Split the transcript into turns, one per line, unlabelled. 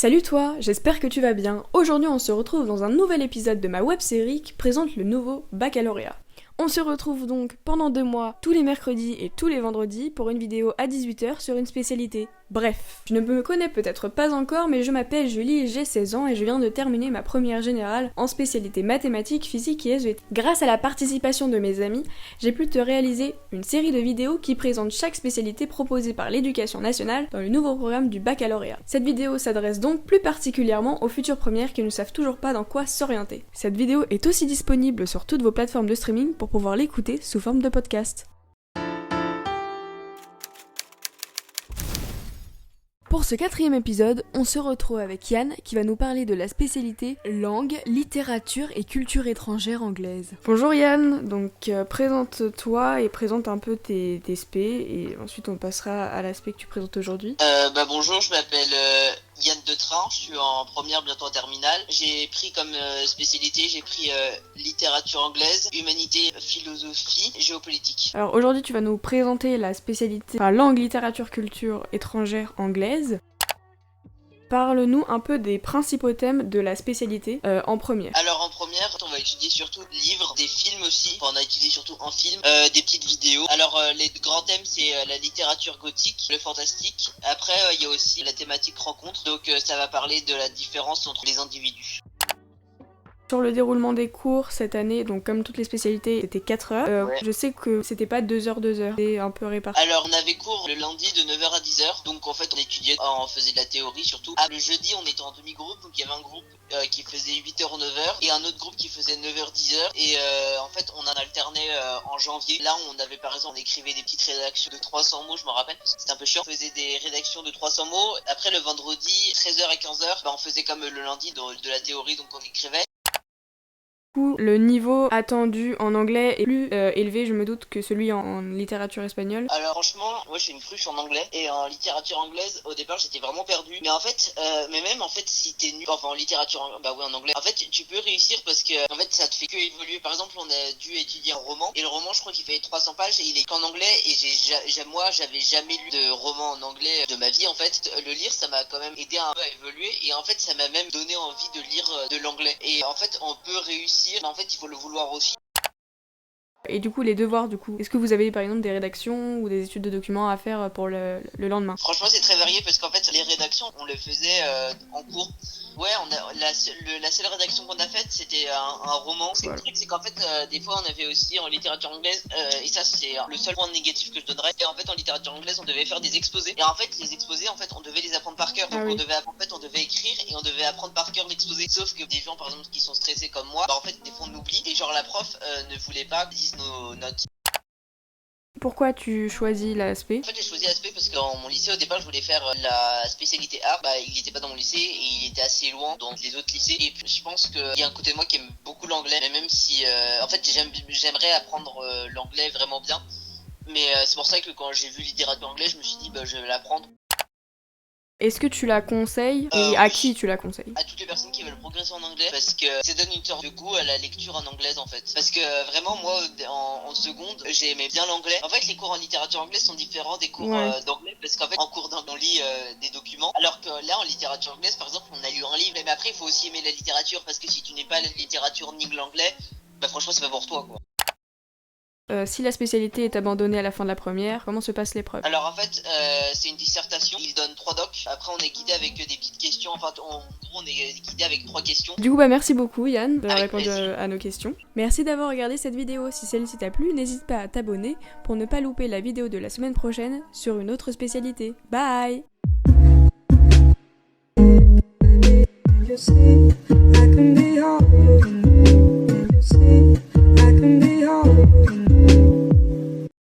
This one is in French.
Salut toi, j'espère que tu vas bien. Aujourd'hui on se retrouve dans un nouvel épisode de ma web-série qui présente le nouveau baccalauréat. On se retrouve donc pendant 2 mois, tous les mercredis et tous les vendredis pour une vidéo à 18h sur une spécialité. Bref, je ne me connais peut-être pas encore, mais je m'appelle Julie, j'ai 16 ans et je viens de terminer ma première générale en spécialité mathématiques, physique et SVT. Grâce à la participation de mes amis, j'ai pu te réaliser une série de vidéos qui présentent chaque spécialité proposée par l'éducation nationale dans le nouveau programme du baccalauréat. Cette vidéo s'adresse donc plus particulièrement aux futures premières qui ne savent toujours pas dans quoi s'orienter. Cette vidéo est aussi disponible sur toutes vos plateformes de streaming pour pouvoir l'écouter sous forme de podcast. Pour ce 4e épisode, on se retrouve avec Yann qui va nous parler de la spécialité langue, littérature et culture étrangère anglaise. Bonjour Yann, donc présente-toi et présente un peu tes spé et ensuite on passera à l'aspect que tu présentes aujourd'hui.
Bonjour, je m'appelle Yann Detrain, je suis en première, bientôt en terminale. J'ai pris comme spécialité, littérature anglaise, humanité, philosophie, géopolitique.
Alors aujourd'hui tu vas nous présenter la spécialité langue, littérature, culture étrangère anglaise. Parle-nous un peu des principaux thèmes de la spécialité en première.
Alors en première, on va étudier surtout livres, des films aussi. Enfin, on a étudié surtout en film, des petites vidéos. Alors les grands thèmes, c'est la littérature gothique, le fantastique. Après, il y a aussi la thématique rencontre. Donc ça va parler de la différence entre les individus.
Sur le déroulement des cours cette année, donc comme toutes les spécialités, c'était 4 heures.
Ouais.
Je sais que c'était pas 2 heures, c'était un peu réparti.
Alors on avait cours le lundi de 9h à 10h. Donc en fait on étudiait, on faisait de la théorie surtout. Le jeudi on était en demi-groupe, donc il y avait un groupe qui faisait 8h ou 9h et un autre groupe qui faisait 9h 10h. Et en fait on en alternait en janvier. Là on avait par exemple, on écrivait des petites rédactions de 300 mots, je me rappelle. C'était un peu chiant. On faisait des rédactions de 300 mots. Après le vendredi, 13h à 15h, on faisait comme le lundi de la théorie, donc on écrivait.
Le niveau attendu en anglais est plus élevé, je me doute, que celui en littérature espagnole.
Alors franchement, moi je suis une cruche en anglais et en littérature anglaise, au départ j'étais vraiment perdu. Mais en fait, si t'es nul, en littérature, en anglais, en fait tu peux réussir parce que en fait ça te fait que évoluer. Par exemple, on a dû étudier un roman et le roman je crois qu'il fait 300 pages et il est qu'en anglais et moi j'avais jamais lu de roman en anglais de ma vie. En fait, le lire ça m'a quand même aidé un peu à évoluer et en fait ça m'a même donné envie de lire de l'anglais. Et en fait on peut réussir, mais en fait il faut le vouloir aussi.
Et du coup, les devoirs, est-ce que vous avez par exemple des rédactions ou des études de documents à faire pour le lendemain?
Franchement, c'est très varié parce qu'en fait, les rédactions, on les faisait en cours. Ouais, la seule rédaction qu'on a faite, c'était un roman.
Voilà.
Le truc, c'est qu'en fait, des fois, on avait aussi en littérature anglaise, et ça, c'est le seul point négatif que je donnerais. Et en fait, en littérature anglaise, on devait faire des exposés. Et en fait, les exposés, en fait, on devait les apprendre par cœur. Donc,
oui.
on devait écrire et on devait apprendre par cœur l'exposé. Sauf que des gens, par exemple, qui sont stressés comme moi, en fait, des fois, on oublie. Et genre, la prof ne voulait pas qu'ils disent nos notes.
Pourquoi tu choisis l'aspect?
En fait, j'ai choisi l'aspect parce qu'en mon lycée, au départ, je voulais faire la spécialité art. Il n'était pas dans mon lycée et il était assez loin dans les autres lycées. Et puis, je pense qu'il y a un côté de moi qui aime beaucoup l'anglais. Mais même si, en fait, j'aimerais apprendre l'anglais vraiment bien. Mais c'est pour ça que quand j'ai vu littérature anglaise, je me suis dit, je vais l'apprendre.
Est-ce que tu la conseilles et à qui tu la conseilles?
À toutes les personnes qui veulent progresser en anglais, parce que ça donne une sorte de goût à la lecture en anglaise en fait. Parce que vraiment moi en seconde j'aimais bien l'anglais. En fait les cours en littérature anglaise sont différents des cours d'anglais parce qu'en fait en cours d'anglais on lit des documents, alors que là en littérature anglaise par exemple on a lu un livre. Mais après il faut aussi aimer la littérature parce que si tu n'es pas la littérature ni l'anglais, franchement c'est pas pour toi quoi.
Si la spécialité est abandonnée à la fin de la première, comment se passe l'épreuve?
Alors en fait, c'est une dissertation. Ils donnent 3 docs. Après, on est guidé avec des petites questions. Enfin, en gros, on est guidé avec 3 questions.
Du coup, merci beaucoup Yann d'avoir
Avec
répondu
plaisir.
à nos questions. Merci d'avoir regardé cette vidéo. Si celle-ci t'a plu, n'hésite pas à t'abonner pour ne pas louper la vidéo de la semaine prochaine sur une autre spécialité. Bye!